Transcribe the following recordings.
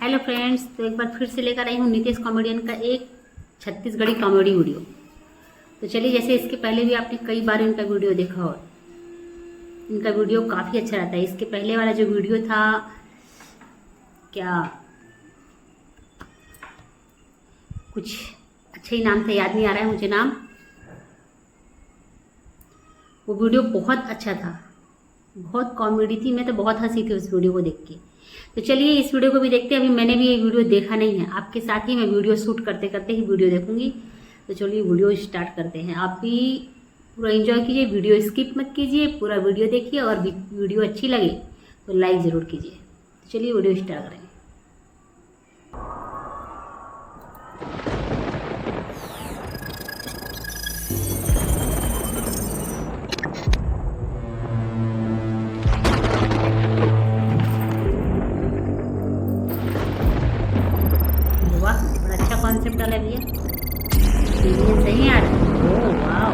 Hello friends, तो एक बार फिर से लेकर आई हूँ नितेश कॉमेडियन का एक छत्तीसगढ़ी कॉमेडी वीडियो। तो चलिए, जैसे इसके पहले भी आपने कई बार इनका वीडियो देखा और इनका वीडियो काफ़ी अच्छा रहता है। इसके पहले वाला जो वीडियो था, क्या कुछ अच्छा ही नाम था, याद नहीं आ रहा है मुझे नाम। वो वीडियो बहुत अच्छा था, बहुत कॉमेडी थी। मैं तो बहुत हंसी थी उस वीडियो को देख के। तो चलिए इस वीडियो को भी देखते हैं। अभी मैंने भी ये वीडियो देखा नहीं है, आपके साथ ही मैं वीडियो शूट करते करते ही वीडियो देखूंगी। तो चलिए वीडियो स्टार्ट करते हैं। आप भी पूरा एंजॉय कीजिए, वीडियो स्किप मत कीजिए, पूरा वीडियो देखिए। और वीडियो अच्छी लगे तो लाइक ज़रूर कीजिए। तो चलिए वीडियो स्टार्ट करें। वाह, बड़ा अच्छा कॉन्सेप्ट डाला भैया। ये सही है। ओह वाह,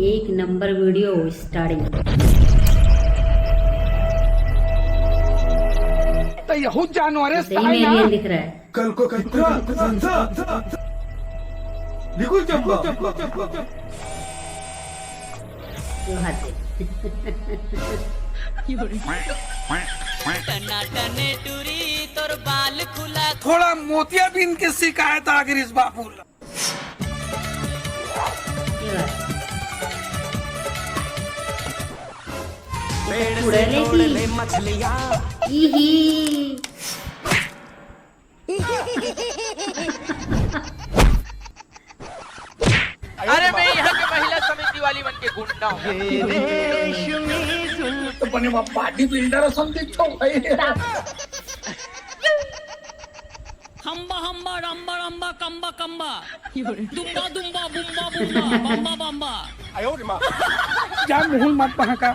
एक नंबर वीडियो स्टार्टिंग। तो यहूद जानवर सही में एलियन दिख रहा है। कल को निकुल चंपा जो हाथे टनाटने टूरी तोर बाल खुला थोड़ा मोतिया बिन के शिकायत आ गई इस बाबू ये बात। पेड़ से उड़ेले छोड़ की। ले मछलियां इही। अरे मैं यहाँ के महिला समिति वाली बन के गुंडा हूँ। तो बने वहाँ बॉडी बिल्डर समझो भाई हम्बा हम्बा रम्बा रम्बा कम्बा कम्बा दुम्बा दुम्बा बुम्बा बुम्बा बम्बा बम्बा जा मुहुल मत पहका।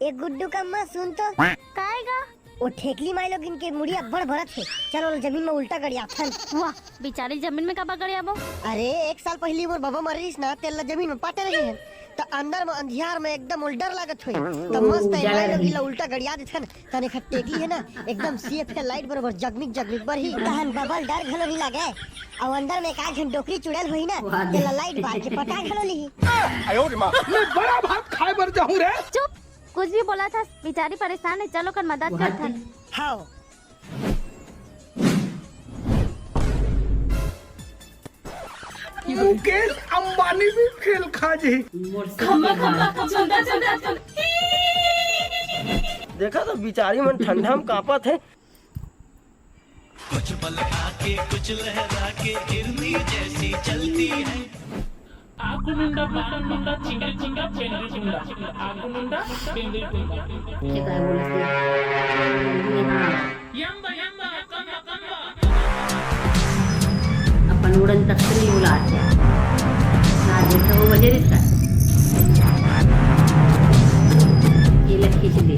एक गुड्डू का माँ सुन तो काएगा वो ठेकली माई लोग इनके मुड़िया बड़ भरत है। चलो जमीन में उल्टा गड़िया थन। वाह, बेचारी जमीन में कबा गड़िया बो। अरे एक साल पहली मोर बाबा मरीस ना तेल जमीन में पाटे रही है तो अंदर में अंधियार में एकदम डर लागत हुई तो मस्त है माई लोग इला उल्टा गड़िया देथन तने खट टेकली है ना एकदम सीएफ के लाइट बरोबर जगमिग जगमिग बरही तहन बबल डर घलो नहीं लागे और अंदर में का घन डोकरी चुड़ैल होई ना तेला लाइट बार के पटा घलो ली। मैं बड़ा भात खाए बर जाऊँ रे। चुप, कुछ भी बोला था। बेचारी परेशान है, चलो कर मदद कर थन। हाँ मुकेश अंबानी भी खेल खा जी। देखा तो बिचारी मन ठंडा में कापत है। कुछ पल आके कुछ लहरा के गिरनी जैसी चलती है। आगु मुंडा बागु मुंडा चिंगरी चिंगा पेंद्री चिंगा आगु मुंडा पेंद्री चिंगा ये काय बोले थे? हाँ, यम्बा यम्बा कम्बा कम्बा अपन उड़न तक से नहीं उड़ाते ना, देखा वो वजह इसका ये लग खींच ली।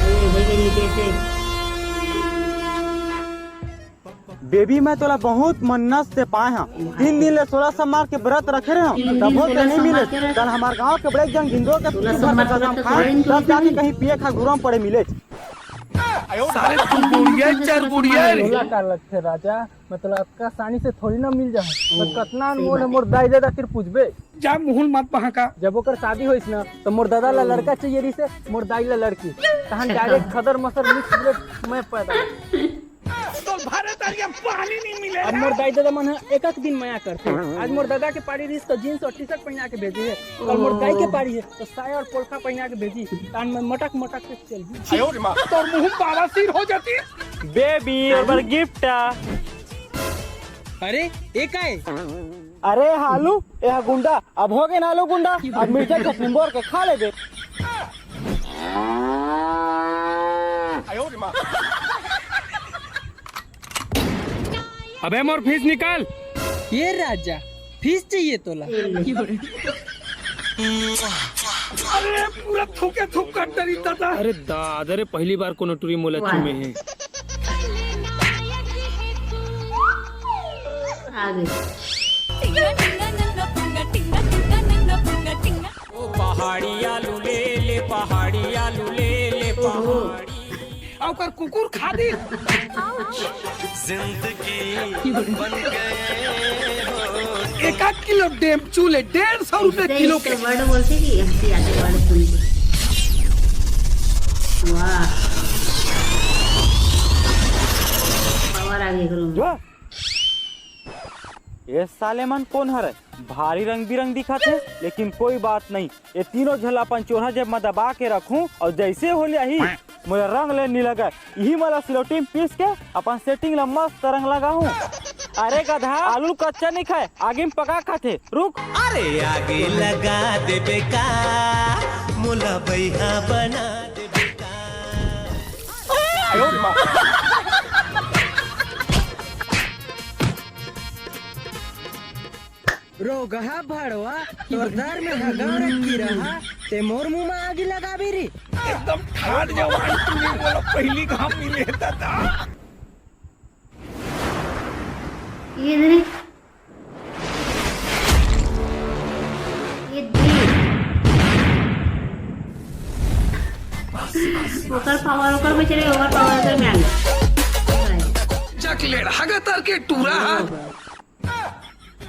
अरे भाई नीचे से बेबी मैं तोला बहुत मन्नत से पाए हैं। 3 दिन ले 16 सोमवार के व्रत रखे रहे तब वो तो नहीं मिले। कल हमारे गांव के बड़े जन गिंदो के तब जाके कहीं पिए खा गुरम पड़े मिले। सारे बुढ़िया चार बुढ़िया का लगते राजा मतलब आपका सानी से थोड़ी ना मिल जाए। मैं कितना मोर मोर दाई दादा फिर पूछबे। जा मुहुल मत पहका। जब ओकर शादी होइस ना तो मोर दादा ला लड़का चाहिए रही से मोर दाई ला लड़की तहन डायरेक्ट खदर मसर मिक्स ब्लेड मैं पैदा तो भारत अरिया पानी नहीं मिले। अब मोर दाई दादा मन एक दिन माया करते। आज मोर दादा के पारी रही तो जीन्स और टी शर्ट पहना के भेजी है। कल मोर दाई के पारी है तो साया और पोलका पहना के भेजी कान में मटक मटक के चल तो मुँह बावासीर हो जाती। बेबी और गिफ्ट। अरे एक आए अरे हालू यह गुंडा अब हो गए नालू गुंडा। अब मिर्चा चटनी बोर के खा ले दे। अबे मोर फीस निकाल। ये राजा फीस चाहिए तोला। अरे पूरा थूके थूक कर तरीता था। अरे दादा रे पहली बार कोनो टूरी मोला चुमे है। आ गई। पहाड़ी आलू ले ले, पहाड़ी आलू ले ले, पहाड़ी। और कुकुर खा दी। एक आध किलो डेम चूल्हे 150 रुपए किलो के। वर्ड बोलते कि हंसी आते वर्ड सुन के। वाह, पावर आ गई घरों में। ये साले मन कौन हरे? भारी रंग बिरंग दिखा थे, लेकिन कोई बात नहीं, ये तीनों झला अपन चोरा जब मैं दबा के रखूं और जैसे हो लिया ही मुझे रंग ले नहीं लगा, यही मला सिलोटी पीस के अपन सेटिंग ला मस्त रंग लगाऊं। अरे गधा, आलू कच्चा नहीं खाए, आगे में पका खाते। रुक, अरे आगे लगा दे बेका, मुला भैया बना दे बेका। रोगहा भड़वा तोर दर में हगार की रहा ते मोर मुंह में आगी लगा भी री। एकदम ठाड़ जवान तुमने बोला पहली घाम मिले दादा। ये देख, ये देख, ओकर पावर ओकर में चले, ओकर पावर ओकर में आ गया। चकलेट हगा तर के टूरा।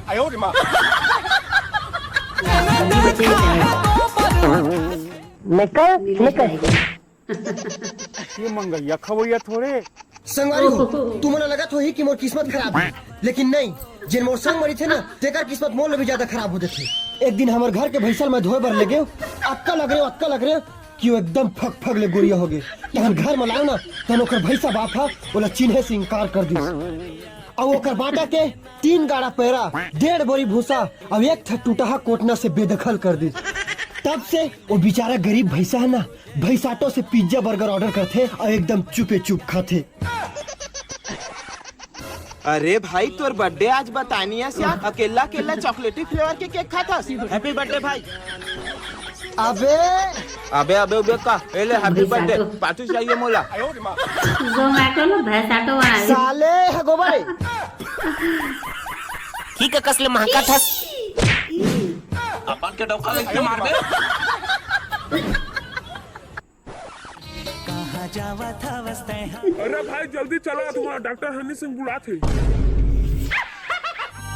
आयो रे माँ। ये मंगैया खवैया थोड़े। संगवारी हो, तू मना लगा तो ही कि मोर किस्मत खराब है, लेकिन नहीं, जिन मोर संग मरी थे ना, तेकर किस्मत मोर भी ज्यादा खराब होते थे। एक दिन हमारे घर के भैंसल में धोए बर लगे, अक्का लग रहे कि वो एकदम फक फक ले गोरिया हो गए। तहन घर में लाओ ना, तहन ओकर भैंसा बाफा बोला चिन्हे से इनकार कर दी। और ओकर बाटा के 3 गाड़ा पैरा, 1.5 बोरी भूसा और 1 था टूटा कोटना से बेदखल कर दी। तब से वो बेचारा गरीब भैंसा है ना, भैंसाटो से पिज्जा बर्गर ऑर्डर करते और एकदम चुपे चुप खाते। अरे भाई तोर बर्थडे आज बतानी है क्या? अकेला अकेला चॉकलेटी फ्लेवर के केक खाता। हैप्पी बर्थडे भाई। अबे अबे अबे अबे का एले हैप्पी बर्थडे पार्टी चाहिए मोला। जोमैटो में भैंसाटो बना दे। साले है गोबरे ठीक है कसले महंगा था। अपन के डोका लेके मार दे। कहाँ जावा था वस्ते। अरे भाई जल्दी चला, तुम्हारा डॉक्टर हनी सिंह बुला थे।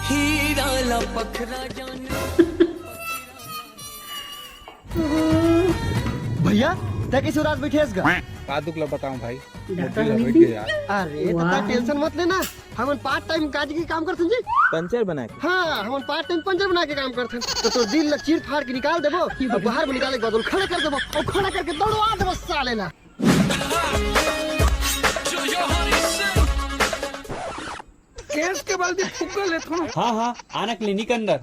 हीरा लपखरा जाने। भैया ते कैसे उदास बैठे इसका? का दुखला बताऊं भाई। डॉक्टर मोटी हनी लग गई यार। अरे तता टेंशन मत लेना, हम पार्ट टाइम काज की काम करते हैं। पंचर बना के। हाँ, हम पार्ट टाइम पंचर बना के काम करते हैं। तो दिल लग चीर फाड़ के निकाल देबो और बाहर में निकाले के बाद खड़ा कर देबो और खड़ा करके दौड़वा देबो साले ना। केस के बल भी फुक्का ले थो। हाँ हाँ, आना क्लिनिक अंदर।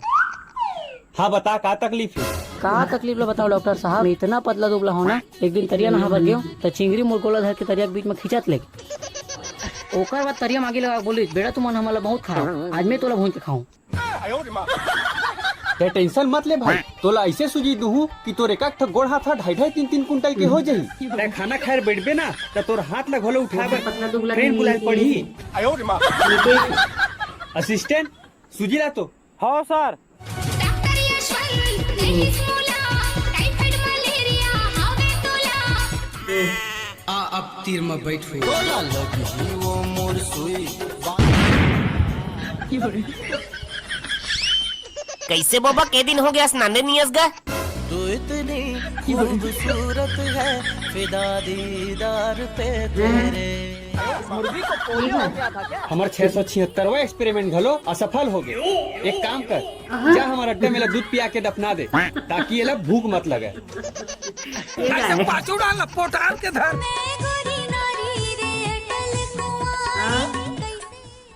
हाँ बता, का तकलीफ है? का तकलीफ ला बताओ डॉक्टर साहब। मैं इतना पतला दुबला हो ना, एक दिन तरिया नहा भर गयो तो चिंगरी मुरकोला धर के तरिया के बीच में खिंचत ले। ओकर बाद तरिया मांगे लगा, बोली बेटा तुम हमारा बहुत खाओ, आज मैं तोला भून के खाऊं। टेंशन मत ले भाई, तोला ऐसे सुजी दूँ कि तोर एक गोड़ हाथ 2.5-3 कुंटल के हो जाही। ते खाना खाए बैठबे ना तो तोर हाथ ला घोलो उठावे पतला दुबला ट्रेन बुलाए पड़ी। आयो रे माँ। असिस्टेंट सुजी ला तो। हाँ सर। अब तीर में बैठ हुई। कैसे बाबा के दिन हो गया स्नाने नियस गा? तू इतनी खूबसूरत है फिदा दीदार पे तेरे। मुर्गी को पोलियो हो गया था क्या? हमार 676वां एक्सपेरिमेंट घलो असफल हो गए। एक काम कर, जा हमारा अड्डे में दूध पिया के दफना दे ताकि ये लोग भूख मत लगे। ऐसे पाछू डाल पोटार के धर।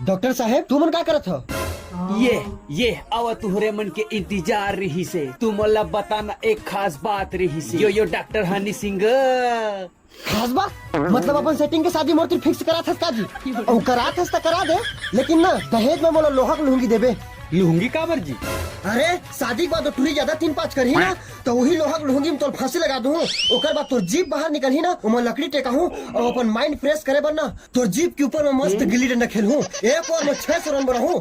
डॉक्टर साहब तू मन का करत हो? ये आवा तुहरे मन के इंतजार रही से, तू मला बताना एक खास बात रही से। यो डॉक्टर हनी सिंह। खास बात मतलब अपन सेटिंग के शादी मूर्ति फिक्स करा था काजी और करा था करा दे, लेकिन ना दहेज में मोला लोहा की लुंगी देबे। लुंगी काबर जी? अरे शादी के बाद टूरी ज्यादा 3-5 करही ना तो वही लोहा के लुंगी में तोर फांसी लगा दूं। ओकर बाद तोर जीप बाहर निकलही ना ओमा लकड़ी टेका हूं और अपन माइंड फ्रेश करे बर ना तोर जीप के ऊपर में मस्त गिल्ली डंडा खेलूं, एक और में 600 रन बनाऊं।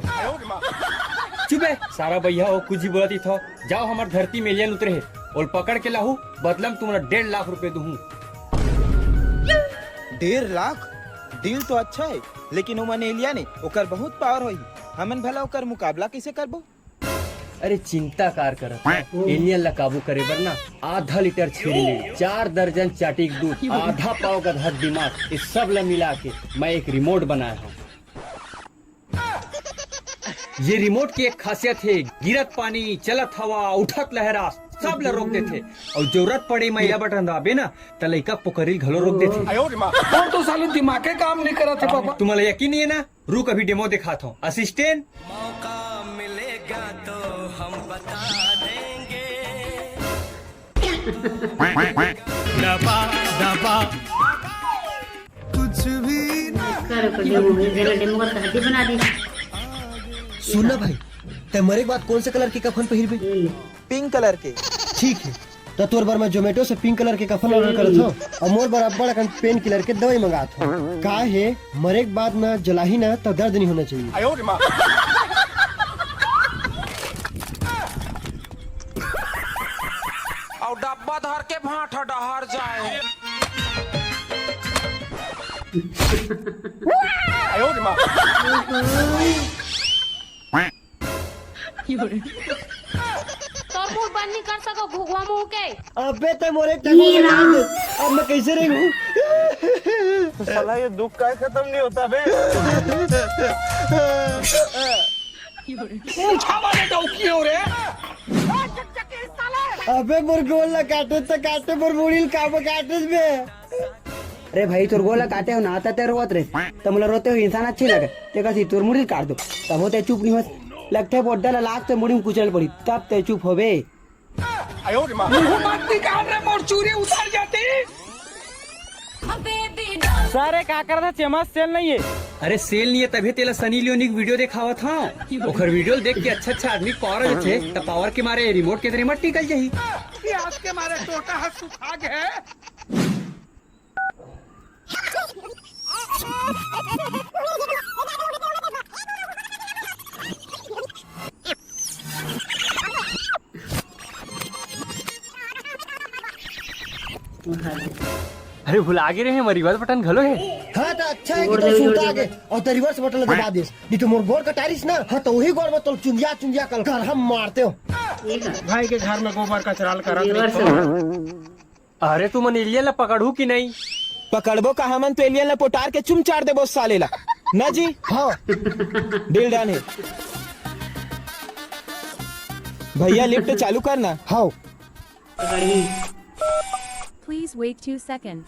चुप है सारा भैया वो कुछ ही बोलती था। जाओ हमार धरती में एलियन उतरे है और पकड़ के लाहू, बदलम तुम्हारा 1.5 लाख रुपए दूं। 1.5 लाख? डील तो अच्छा है लेकिन ओमन एलियन है ओकर बहुत पावर होई, हमन भला ओकर मुकाबला कैसे करबो? अरे चिंता कार करत एलियन ला काबू करे बर ना आधा लीटर छेड़ी 4 दर्जन चाटिक दूध, आधा पाव गधा दिमाग, इस सब ला मिला के मैं एक रिमोट बनाया हूँ। ये रिमोट की एक खासियत है, गिरत पानी, चलत हवा, उठत लहरा सब ला रोक देते और जरूरत पड़े मैं यह बटन दाबे ना त लइका पोखरी घलो रोक देते। और तो साले दिमाग के काम नहीं करते पापा। तुम्हारा यकीन नहीं है ना? रुक अभी डेमो दिखाता हूँ। असिस्टेंट मौका मिलेगा तो हम बता देंगे। दबा दबा कुछ भी डेमो का हड्डी बना दी। सुनना भाई ते मरे के बाद कौन से कलर के कफन पहिरबे? पिंक कलर के। ठीक है तो तोर बार मैं जोमेटो से पिंक कलर के कफन ऑर्डर करत हूँ और मोर बराबर का पेन किलर के दवाई मंगात हूँ। का है मरे के बाद ना जलाही ना तो दर्द नहीं होना चाहिए। और डब्बा धर के भाटा डहर जाए। तोर मुंह बंद नहीं कर सको भुगवा मुंह के। अबे ते मोरे अब मैं कैसे रहूं? साला ये दुख का खत्म नहीं होता बे। अबे मोर गोला काटे तो काटे मोर मुड़ील काबो काटे बे। अरे भाई तोर गोला काटे हो ना आता ते रोत रे तो मला रोते हो इंसान अच्छी लगे ते कसी तोर मुड़ी काट दो तब होते चुप नहीं हो लगते बोड्डा लाख ते मुड़ी में कुचल पड़ी तब ते चुप होबे। मत निकाल रे मोर चूड़ी उतार जाती। सारे का कर चमच सेल नहीं है। अरे सेल नहीं है तभी तेला सनी लियोनी की वीडियो दिखावा था। ओकर वीडियो देख के अच्छा आदमी पावर होते त पावर के मारे रिमोट के रिमोट निकल जाही। प्याज के मारे टोटा है सुखा गए। अरे भुला गे रहे हैं रिवर्स बटन घलो है। हाँ तो अच्छा है कि तो सूता आगे और तो रिवर्स बटन दबा दे नहीं तो मोर गोर कटारिस ना। हाँ तो वही गोर में तो चुंजिया कल कर हम मारते हो। भाई के घर में गोबर कचरा कर। अरे तुम एलियन ला पकड़ू की नहीं? पकड़बो का हमन तो एलियन ला पोटार के चुम चार देबो साले ला ना जी। हाँ डील डन है भैया लिफ्ट चालू करना। हाँ Please wait 2 seconds.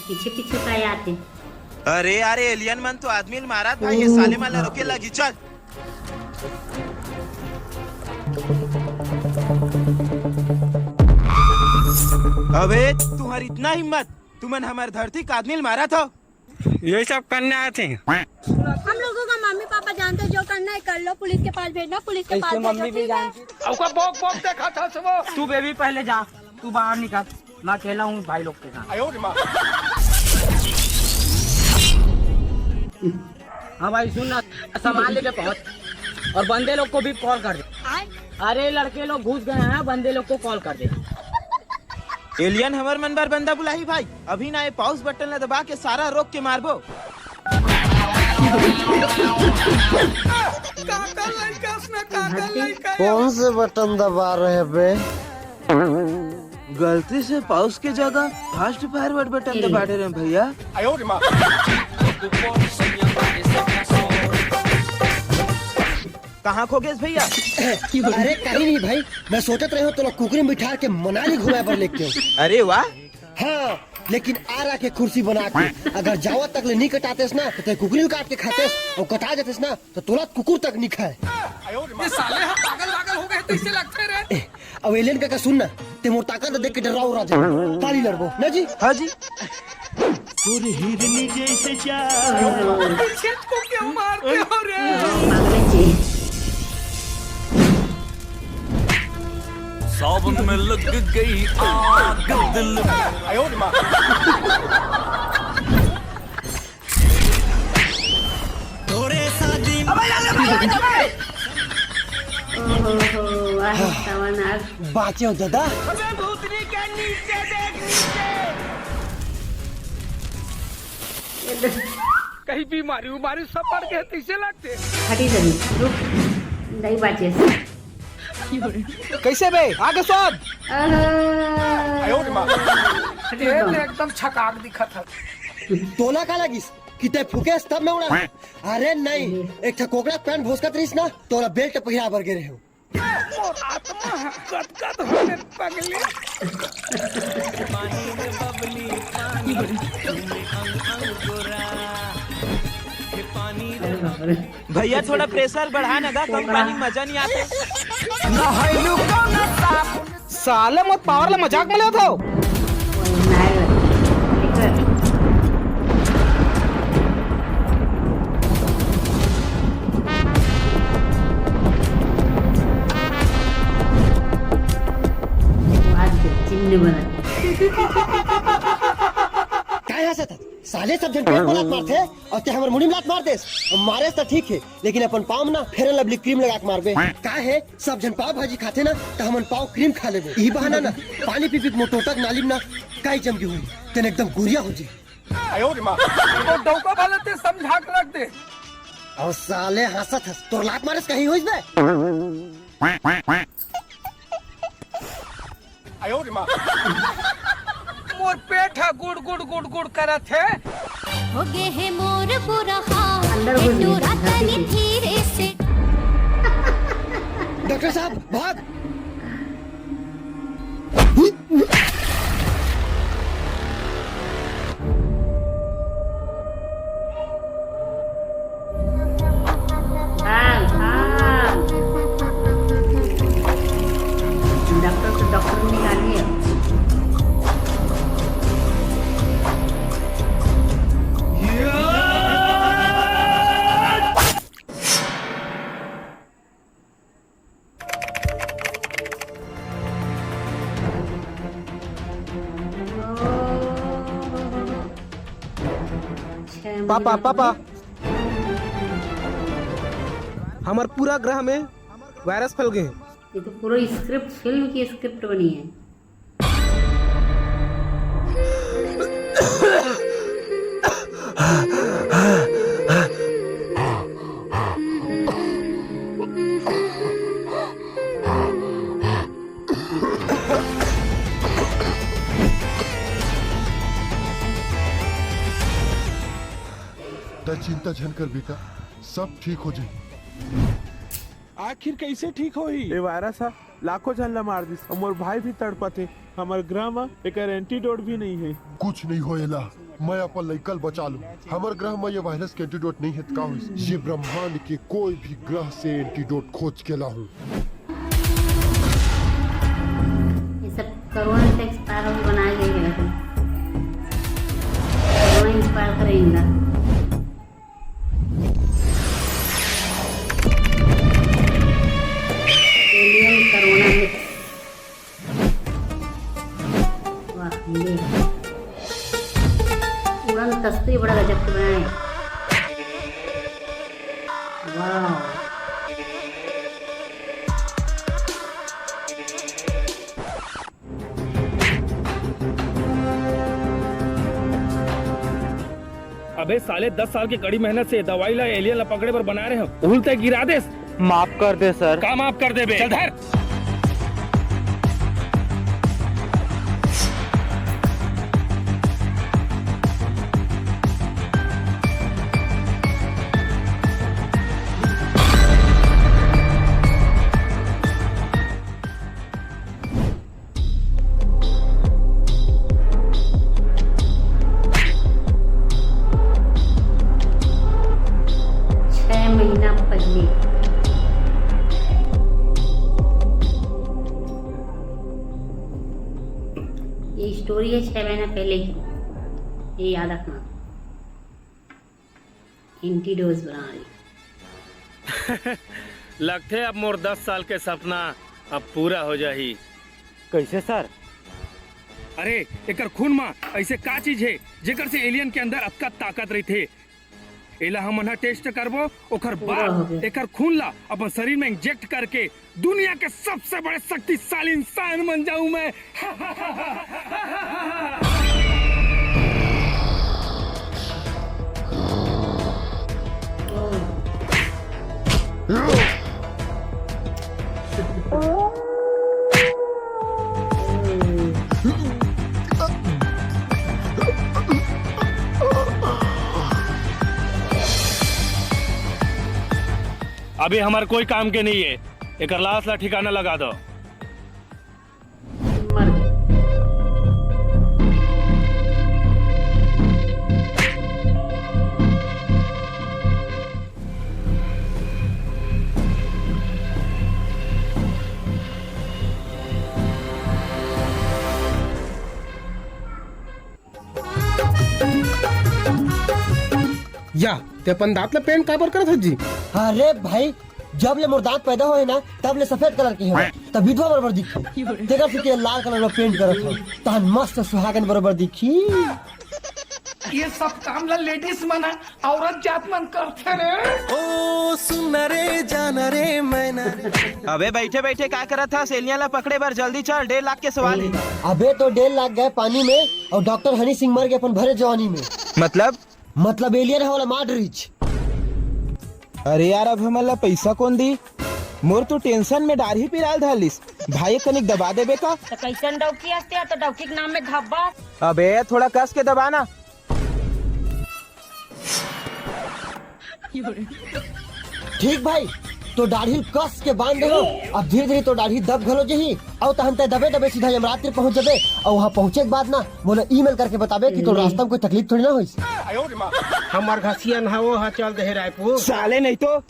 पीछे पीछे का आते। अरे यार एलियन मन तो आदमी मारा भाई ये साले माला रोके लगी चल। अबे तुम्हारी इतना हिम्मत तुमन हमारे धरती का आदमी मारा था। ये सब करने आए थे। हम लोगों का मम्मी पापा जानते जो करना है कर लो, पुलिस के पास भेजना, पुलिस के पास मम्मी भी जानती। उसका बॉक बॉक देखा था सब। तू बेबी पहले जा, तू बाहर निकल, मैं अकेला हूँ भाई लोग के साथ। हाँ भाई सुन ना, सामान लेके पहुँच और बंदे लोग को भी कॉल कर दे। अरे लड़के लोग घुस गए हैं, बंदे लोग को कॉल कर दे। एलियन हमार मन बार बंदा बुलाई भाई अभी ना ये पॉज बटन ला दबा के सारा रोक के मारबो। कौन से बटन दबा रहे बे? गलती से पॉज के जगह फास्ट फॉरवर्ड बटन दबा रहे हैं भैया। कहाँ खो गए भैया? अरे कहीं नहीं भाई, मैं सोचत रहे हो तो कुकरी में बिठा के मनाली घुमाए पर लेके हो। अरे वाह। हाँ, लेकिन आरा के कुर्सी बना के अगर जावत तक ले नहीं कटातेस ना तो ते कुकरी काट के खातेस, और कटा जातेस ना तो तुरंत कुकुर तक नहीं खाए। ये साले हम पागल हो गए तो इससे लगते रहे। अब एलियन का सुन ना, ते मोर ताकत देख के डराओ राजा, ताली लड़बो ना जी। हाँ जी। हिरनी जैसे को क्यों मारते हो रे? सावन में लग गई आग दिल में। थोड़े शादी बाँचे हो दादा। भूतनी के नीचे देख, नीचे। कहीं बीमारी उमारी सब पड़ गए तीसे लगते। हटी जरी रुक नहीं बाचे। कैसे बे आगे स्वाद? एकदम छकाक दिखा था। तोला का लगिस कि ते फुकेस तब मैं उड़ा। अरे नहीं, एक ठा कोकड़ा पैंट भोसकत रहीस ना, तोला बेल्ट पहिरा बर गिरे हो। आत्मा कत होने पगली। भैया थोड़ा प्रेशर बढ़ा ना, कम पानी में मजा नहीं आते। साले मत पावर ला मजाक में ले था। साले सब जन पेट में लात मारते और ते हमर मुड़ी में लात मार देस। मारे तो ठीक है, लेकिन अपन पाव ना फेयर एंड लवली क्रीम लगा के मारबे। का है सब जन पाव भाजी खाते ना तो हमन पाव क्रीम खा लेबे। ई बहाना ना पानी पी पी मोटोटक नालिम ना काई जम की हुई तेन एकदम गुरिया हो जी। आयो रे मां, तो डौका वाले ते समझा के रख दे। और साले हंसत हंस तोर लात मारस कहीं होइस बे। आयो रे मां, मोर पेट है गुड़ गुड़ गुड़ गुड़ करत है। हो गए है मोर बुरा हाल, अंदर घुस गई। तनी धीरे से। डॉक्टर साहब भाग। डॉक्टर को निकालिए। पापा पापा, हमार पूरा ग्रह में वायरस फैल गए। ये तो पूरी स्क्रिप्ट, फिल्म की स्क्रिप्ट बनी है। चिंता झन कर बेटा, सब ठीक हो जाए। आखिर कैसे ठीक होई? ये वायरस है लाखों जन ला मार दिस। और मोर भाई भी तड़पते। हमार ग्रह में एक एंटीडोट भी नहीं है। कुछ नहीं होएला, मैं अपन लइकल बचा लूं। हमार ग्रह में ये वायरस के एंटीडोट नहीं है का होइस। ये ब्रह्मांड के कोई भी ग्रह से एंटीडोट खोज के ला हूं। ये सब कोरोना से एक्सपायर होकर बनाए गए हैं। कोरोना एक्सपायर करेंगे। Corona mix. वाह, ये उड़न तस्वीर बड़ा गजब के बनाए। वाह, अबे साले 10 साल की कड़ी मेहनत से दवाई ला एलियन ला पकड़े पर बना रहे हो, उल्टे गिरा दे। माफ कर दे सर। का माफ कर दे बे? चल धर। है 6 महीना पहले की, ये याद रखना। एंटीडोज बना रही। लगते अब मोर 10 साल के सपना अब पूरा हो जाही। कैसे सर? अरे एकर खून में ऐसे का चीज है जेकर से एलियन के अंदर अतका ताकत रही थे। एला हम टेस्ट करबो, ओकर बाद एकर खून ला अपन शरीर में इंजेक्ट करके दुनिया के सबसे बड़े शक्तिशाली इंसान बन जाऊं मैं। अभी हमारे कोई काम के नहीं है, एक लाश ला ठिकाना लगा दो। या ते अपन दांत ला पेंट काबर करत हो जी? अरे भाई जब ले मोर दांत पैदा होए ना तब ले सफेद कलर के है, तब विधवा बराबर दिखी। तेरा से के लाल कलर में पेंट करत हो तहन मस्त सुहागन बराबर दिखी। ये सब काम ला लेडीज मना औरत जात मन करथे रे। ओ सुन रे जान रे मैना। अबे बैठे बैठे क्या करत था? सेलिया ला पकड़े बार जल्दी चल, 1.5 लाख के सवाल है। अबे तो 1.5 लाख गए पानी में और डॉक्टर हनी सिंह मर गए अपन भरे जवानी में। मतलब एलियन है वाला मार रिच। अरे यार अब हमारा पैसा कौन दी? मोर तो टेंशन में डार ही पिराल धालिस। भाई कनिक दबा देबे का? तो कैसन डौकी आते तो डौकी के नाम में धब्बा। अबे थोड़ा कस के दबाना। ठीक भाई, तो दाढ़ी कस के बांध दे। अब धीरे धीरे तो दाढ़ी दब घलो जही और तहन ते दबे दबे सीधा यमराज तक पहुंच जाबे और वहां पहुंचे के बाद ना मोला ईमेल करके बताबे कि तो रास्ता में कोई तकलीफ थोड़ी ना होई। हमार घसिया ना वो हा चल दे रायपुर साले नहीं तो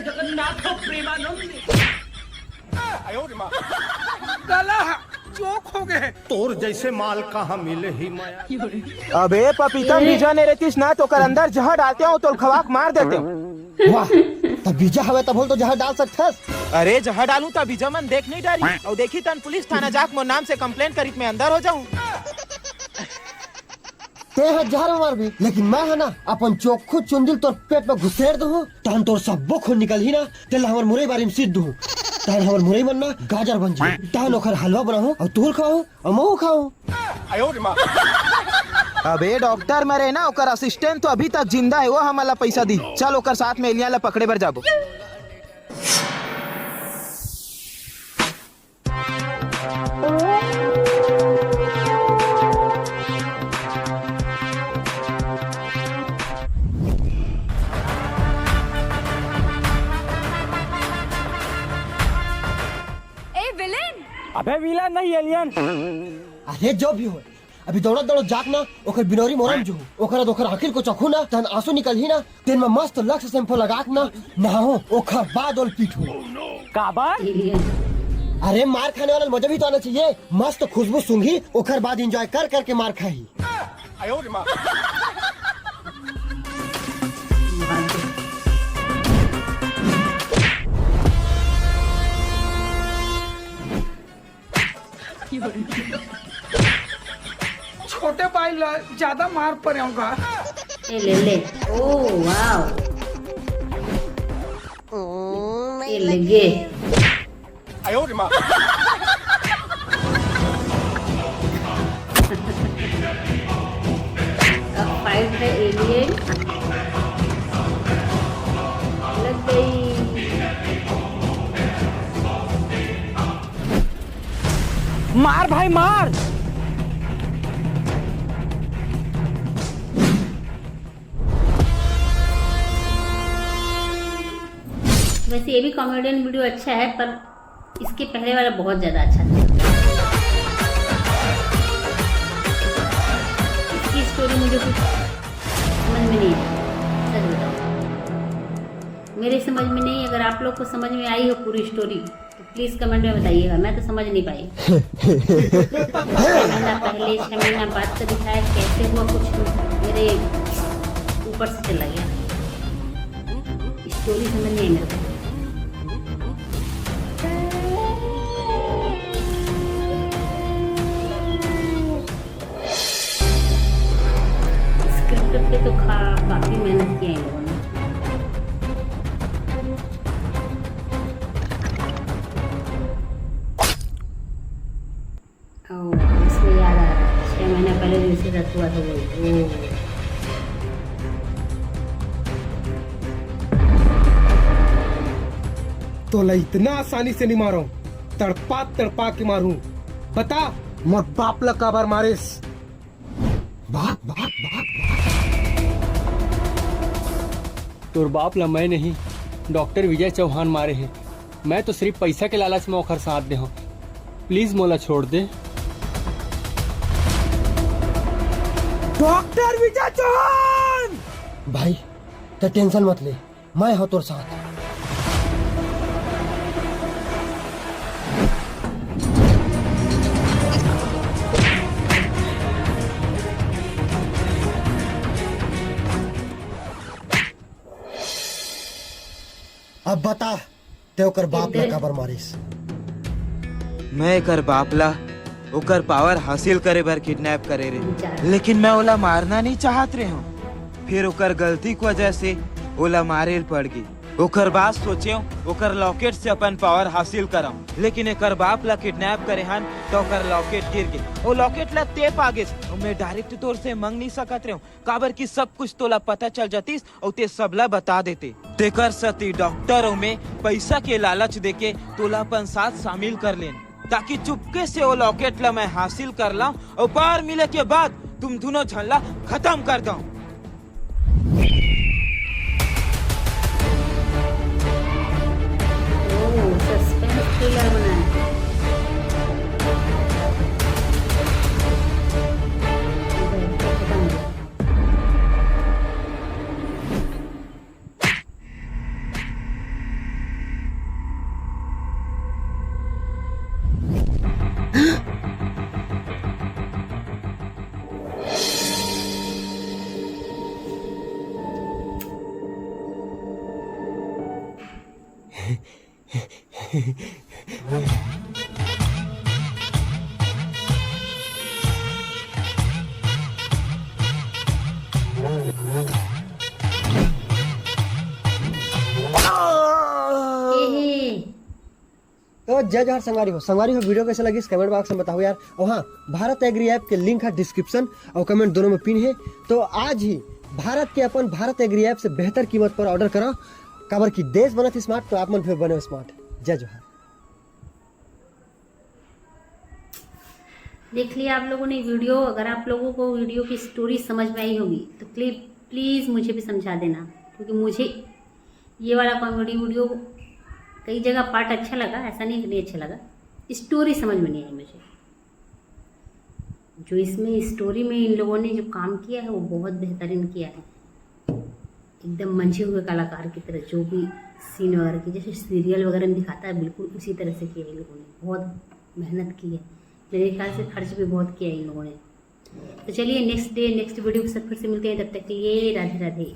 जगन्नाथ प्रेमानंद गला चौक हो गए। तोर जैसे माल कहाँ मिले ही माया। अबे पपीता बीजा ने रहतीस ना तो कर अंदर जहर डालते हो तो खवाक मार देते हो। वाह, तब बीजा हवे तब बोल तो जहर डाल सकथस। अरे जहर डालूं तब बीजा मन देख नहीं डारी और देखी तन पुलिस थाना जाक मोर नाम से कंप्लेन करी मैं अंदर हो जाऊं। ते है जहर मार भी, लेकिन मैं है ना अपन चोखो चुंदिल तोर पेट में घुसेड़ दू तहन तोर सब खून निकल ही ना तेल हमर मुरई बारी में सीध दू तहन हमर मुरई बनना गाजर बन जाए तहन ओकर हलवा बनाओ और तोर खाओ और मैं खाओ। अबे डॉक्टर मरे ना ओकर असिस्टेंट तो अभी तक जिंदा है, वो हमारा पैसा दी। चल ओकर साथ में एलिया ला पकड़े बर जाबो। अबे विलन नहीं एलियन। अरे जो भी हो अभी दौड़त दौड़त जाक ना ओकर बिनौरी मोरम जो ओकर आखिर को चखू ना तहन आंसू निकल ही ना तेन में मस्त लक्ष्य शैम्पू लगाक ना नहाओ ओकर बाद और पीठू काबर। अरे मार खाने वाला मजा भी तो आना चाहिए। मस्त खुशबू सूंघी ओकर बाद एंजॉय कर करके मार खाई। छोटे भाई ज्यादा मार पड़ेगा। ले ले। ओ वाओ, ये लगे। अब फाइट है एलियन। लग गई। मार भाई मार। वैसे ये भी कॉमेडियन वीडियो अच्छा है पर इसके पहले वाला बहुत ज्यादा अच्छा था। वीडियो कुछ समझ में नहीं आई, सच बताओ मेरे समझ में नहीं। अगर आप लोग को समझ में आई हो पूरी स्टोरी तो प्लीज़ कमेंट में बताइएगा, मैं तो समझ नहीं पाई। 6 महीना पहले 6 महीना बाद तो दिखाया, कैसे हुआ कुछ मेरे ऊपर से चला गया, स्टोरी समझ नहीं आई मेरे को। स्क्रिप्ट पे तो काफी मेहनत की है इन लोगों ने। इसमें याद आ रहा है 6 महीना पहले जो इसके साथ हुआ था वो तो इतना आसानी से नहीं मारो, तड़पा तड़पा के मारूं। बता मोर बाप ला काबर मारिस? बाप बाप बाप तोर बाप ला मैं नहीं, डॉक्टर विजय चौहान मारे हैं। मैं तो सिर्फ पैसा के लालच में ओखर साथ दे हूँ। प्लीज मोला छोड़ दे। डॉक्टर विजय चौहान भाई तो टेंशन मत ले, मैं हूँ तोर साथ। अब बता ते ओकर बाप ला काबर मारिस? मैं कर बापला ओकर पावर हासिल करे बर किडनैप करे रे, लेकिन मैं ओला मारना नहीं चाहत रहे हूँ। फिर ओकर गलती की वजह से ओला मारे पड़ गई। ओकर बात सोचे ओकर लॉकेट से अपन पावर हासिल करम, लेकिन एकर बाप ला किडनैप करे हन तो ओकर लॉकेट गिर गई। वो लॉकेट ला तेप आ गए। मैं डायरेक्ट तौर से मंग नहीं सकत रहे काबर की सब कुछ तोला पता चल जातीस और ते सबला बता देते। तेकर सती डॉक्टरों में पैसा के लालच देके तोला अपन साथ शामिल कर लेन, ताकि चुपके से वो लॉकेट ला मैं हासिल कर ला और पार मिले के बाद तुम दोनों झल्ला खत्म कर दो। सस्पेंस थ्रिलर बना है। तो जय जोहर संगवारी हो वीडियो कैसे लगी इस कमेंट बॉक्स में बताओ यार। और हाँ, भारत एग्री ऐप के लिंक है डिस्क्रिप्शन और कमेंट दोनों में पिन है। तो आज ही भारत के अपन भारत एग्री ऐप से बेहतर कीमत पर ऑर्डर करो, काबर की देश बनत स्मार्ट तो आप मन फिर बने स्मार्ट। जय जोहर। देख लिया आप लोगों ने वीडियो। अगर आप लोगों को वीडियो की स्टोरी समझ में आई होगी तो प्लीज़ मुझे भी समझा देना, क्योंकि मुझे ये वाला कॉमेडी वीडियो कई जगह पार्ट अच्छा लगा, ऐसा नहीं कि नहीं अच्छा लगा, स्टोरी समझ में नहीं आई मुझे। जो इसमें स्टोरी में इन लोगों ने जो काम किया है वो बहुत बेहतरीन किया है, एकदम मंझे हुए कलाकार की तरह। जो भी सीन वगैरह की जैसे सीरियल वगैरह में दिखाता है बिल्कुल उसी तरह से किया इन लोगों ने, बहुत मेहनत की है। मेरे ख्याल से खर्च भी बहुत किया इन लोगों ने। तो चलिए नेक्स्ट वीडियो के साथ फिर से मिलते हैं, तब तक के लिए राधे राधे।